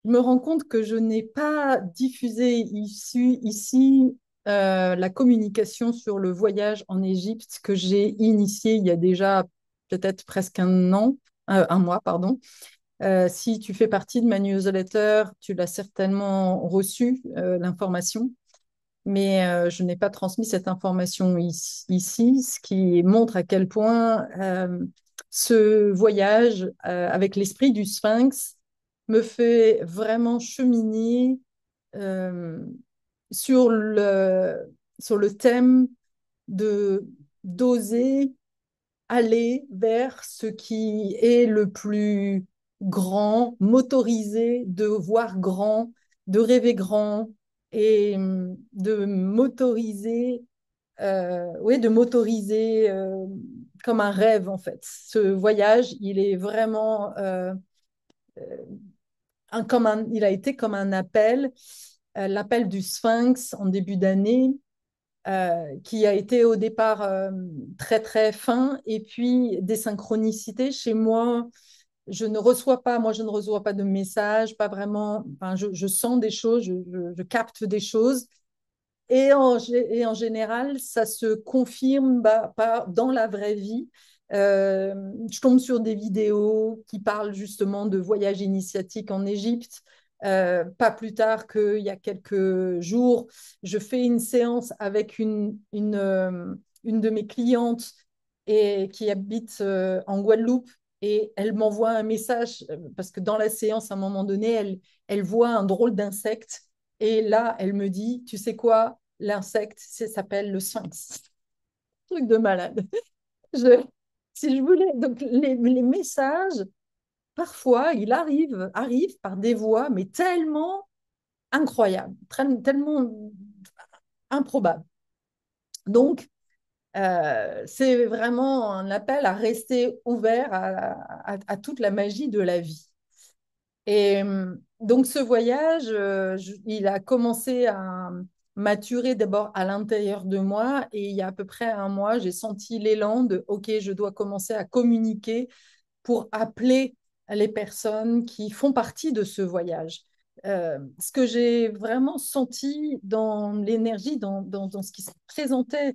je me rends compte que je n'ai pas diffusé ici la communication sur le voyage en Égypte que j'ai initié il y a déjà peut-être presque un mois, pardon. Si tu fais partie de ma newsletter, tu l'as certainement reçu, l'information, mais je n'ai pas transmis cette information ici, ce qui montre à quel point ce voyage avec l'esprit du Sphinx me fait vraiment cheminer euh, sur sur le thème de d'oser aller vers ce qui est le plus grand, motoriser, de voir grand, de rêver grand et de motoriser, oui, de motoriser comme un rêve en fait. Ce voyage, il est vraiment il a été comme un appel, l'appel du Sphinx en début d'année, qui a été au départ très très fin, et puis des synchronicités chez moi. Moi je ne reçois pas de messages, pas vraiment. Enfin, je sens des choses, je capte des choses, et en général, ça se confirme pas dans la vraie vie. Je tombe sur des vidéos qui parlent justement de voyages initiatiques en Égypte. Pas plus tard qu'il y a quelques jours, je fais une séance avec une de mes clientes qui habite en Guadeloupe, et elle m'envoie un message parce que dans la séance, à un moment donné, elle voit un drôle d'insecte, et là, elle me dit, tu sais quoi, l'insecte s'appelle le sphinx. Truc de malade. Je, si je voulais, donc les messages, parfois, arrivent par des voies, mais tellement incroyables, tellement improbables. Donc, c'est vraiment un appel à rester ouvert à toute la magie de la vie. Et donc ce voyage, il a commencé à maturer d'abord à l'intérieur de moi, et il y a à peu près un mois, j'ai senti l'élan de OK, je dois commencer à communiquer pour appeler les personnes qui font partie de ce voyage. Ce que j'ai vraiment senti dans l'énergie, dans ce qui se présentait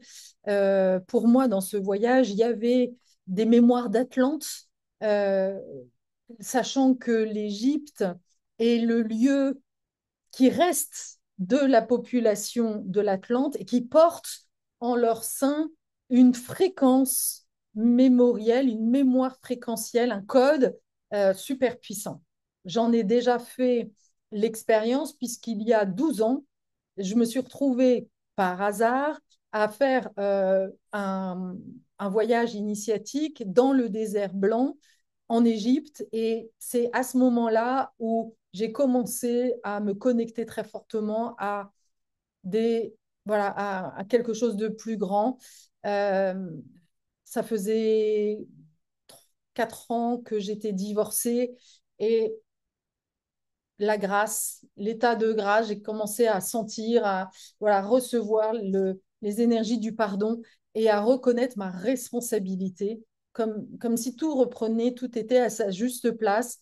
pour moi dans ce voyage, il y avait des mémoires d'Atlante, euh, sachant que l'Égypte est le lieu qui reste de la population de l'Atlante et qui porte en leur sein une fréquence mémorielle, une mémoire fréquentielle, un code super puissant. J'en ai déjà fait l'expérience puisqu'il y a 12 ans, je me suis retrouvée par hasard à faire un voyage initiatique dans le désert blanc en Égypte. Et c'est à ce moment-là où j'ai commencé à me connecter très fortement des, voilà, à quelque chose de plus grand. Euh, Ça faisait 4 ans que j'étais divorcée, et l'état de grâce, j'ai commencé à sentir, à voilà, recevoir les énergies du pardon et à reconnaître ma responsabilité, comme si tout reprenait, tout était à sa juste place.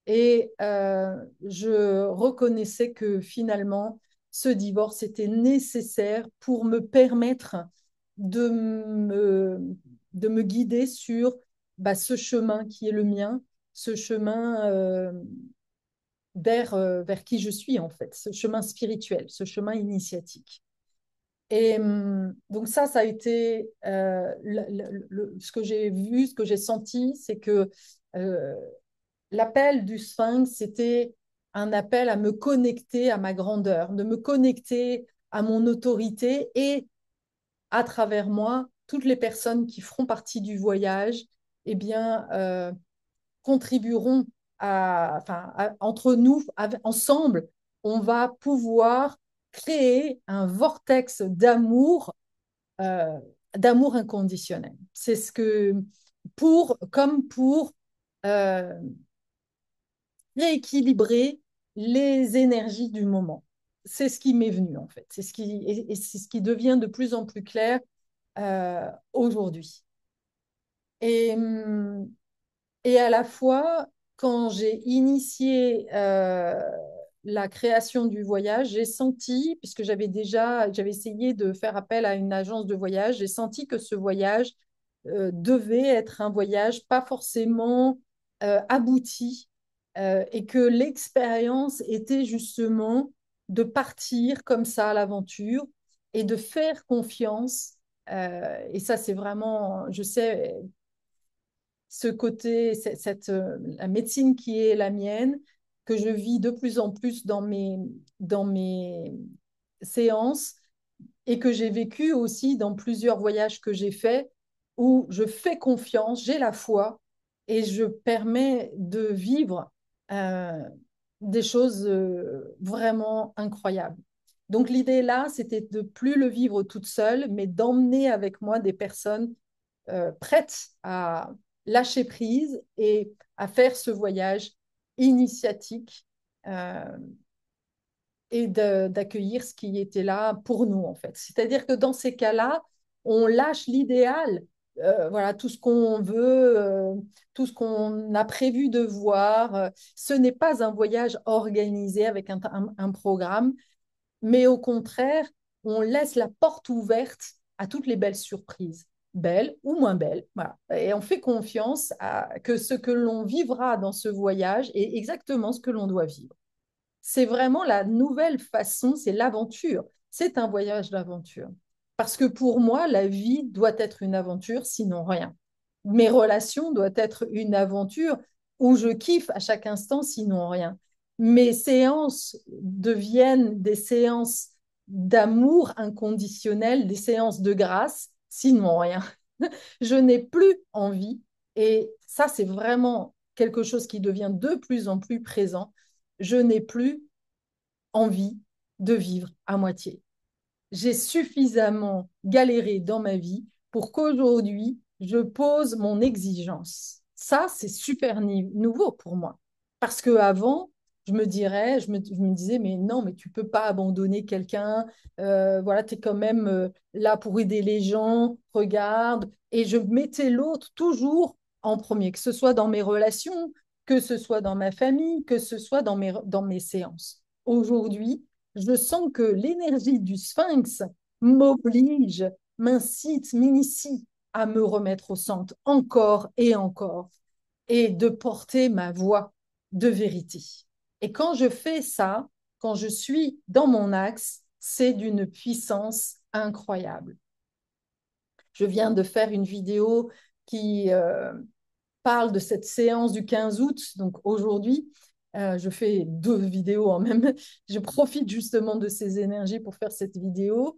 Et je reconnaissais que finalement, ce divorce était nécessaire pour me permettre de de me guider sur ce chemin qui est le mien, ce chemin vers qui je suis en fait, ce chemin spirituel, ce chemin initiatique. Et donc ça a été ce que j'ai vu, ce que j'ai senti, c'est que euh, l'appel du Sphinx, c'était un appel à me connecter à ma grandeur, de me connecter à mon autorité, et à travers moi, toutes les personnes qui feront partie du voyage, eh bien, contribueront entre nous, ensemble, on va pouvoir créer un vortex euh, d'amour inconditionnel. C'est ce que, comme pour euh, rééquilibrer les énergies du moment. C'est ce qui m'est venu en fait. Et c'est ce qui devient de plus en plus clair aujourd'hui. Et, et à la fois, quand j'ai initié la création du voyage, j'ai senti, puisque j'avais essayé de faire appel à une agence de voyage, j'ai senti que ce voyage devait être un voyage pas forcément abouti et que l'expérience était justement de partir comme ça à l'aventure et de faire confiance. Et ça, c'est vraiment, je sais, ce côté, la médecine qui est la mienne, que je vis de plus en plus dans mes séances et que j'ai vécu aussi dans plusieurs voyages que j'ai faits où je fais confiance, j'ai la foi et je permets de vivre euh, des choses vraiment incroyables. Donc l'idée là, c'était de plus le vivre toute seule, mais d'emmener avec moi des personnes prêtes à lâcher prise et à faire ce voyage initiatique euh, et d'accueillir ce qui était là pour nous, en fait. C'est-à-dire que dans ces cas-là, on lâche l'idéal, voilà, tout ce qu'on veut, tout ce qu'on a prévu de voir. Ce n'est pas un voyage organisé avec un programme, mais au contraire, on laisse la porte ouverte à toutes les belles surprises, belles ou moins belles. Voilà. Et on fait confiance à que ce que l'on vivra dans ce voyage est exactement ce que l'on doit vivre. C'est vraiment la nouvelle façon, c'est l'aventure. C'est un voyage d'aventure. Parce que pour moi, la vie doit être une aventure, sinon rien. Mes relations doivent être une aventure où je kiffe à chaque instant, sinon rien. Mes séances deviennent des séances d'amour inconditionnel, des séances de grâce, sinon rien. Je n'ai plus envie, et ça, c'est vraiment quelque chose qui devient de plus en plus présent. Je n'ai plus envie de vivre à moitié. J'ai suffisamment galéré dans ma vie pour qu'aujourd'hui, je pose mon exigence. Ça, c'est super nouveau pour moi. Parce qu'avant, je me disais, mais non, mais tu peux pas abandonner quelqu'un. Voilà, tu es quand même là pour aider les gens. Regarde. Et je mettais l'autre toujours en premier, que ce soit dans mes relations, que ce soit dans ma famille, que ce soit dans mes séances. Aujourd'hui, je sens que l'énergie du sphinx m'oblige, m'incite, m'initie à me remettre au centre encore et encore et de porter ma voix de vérité. Et quand je fais ça, quand je suis dans mon axe, c'est d'une puissance incroyable. Je viens de faire une vidéo qui parle de cette séance du 15 août, donc aujourd'hui. Je fais deux vidéos en même. Je profite justement de ces énergies pour faire cette vidéo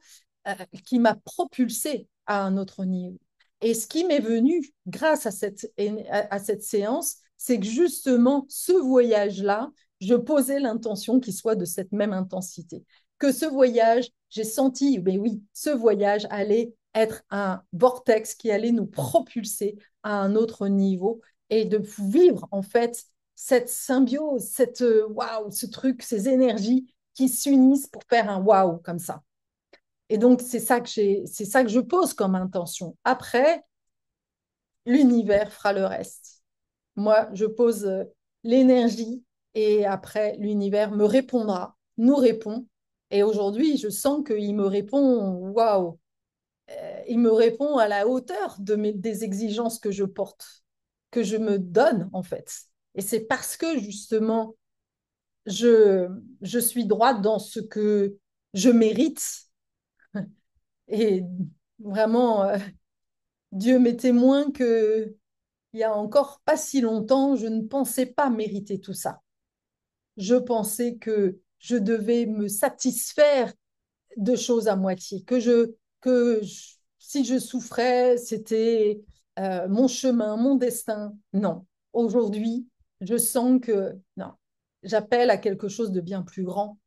qui m'a propulsée à un autre niveau. Et ce qui m'est venu grâce à cette séance, c'est que justement, ce voyage-là, je posais l'intention qu'il soit de cette même intensité. Que ce voyage, j'ai senti, ben oui, ce voyage allait être un vortex qui allait nous propulser à un autre niveau et de vivre en fait cette symbiose, cette waouh, ce truc, ces énergies qui s'unissent pour faire un waouh comme ça. Et donc c'est ça que je pose comme intention. Après, l'univers fera le reste. Moi, je pose l'énergie et après l'univers me répondra, nous répond. Et aujourd'hui, je sens qu'il me répond waouh, il me répond à la hauteur des exigences que je porte, que je me donne en fait. Et c'est parce que justement, je, je suis droite dans ce que je mérite. Et vraiment, Dieu m'est témoin que il y a encore pas si longtemps, je ne pensais pas mériter tout ça. Je pensais que je devais me satisfaire de choses à moitié, si je souffrais, c'était mon chemin, mon destin. Non. Aujourd'hui, je sens que non, j'appelle à quelque chose de bien plus grand.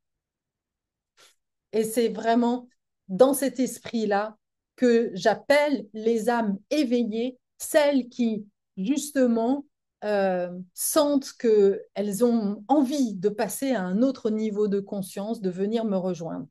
Et c'est vraiment dans cet esprit-là que j'appelle les âmes éveillées, celles qui, justement, sentent qu'elles ont envie de passer à un autre niveau de conscience, de venir me rejoindre.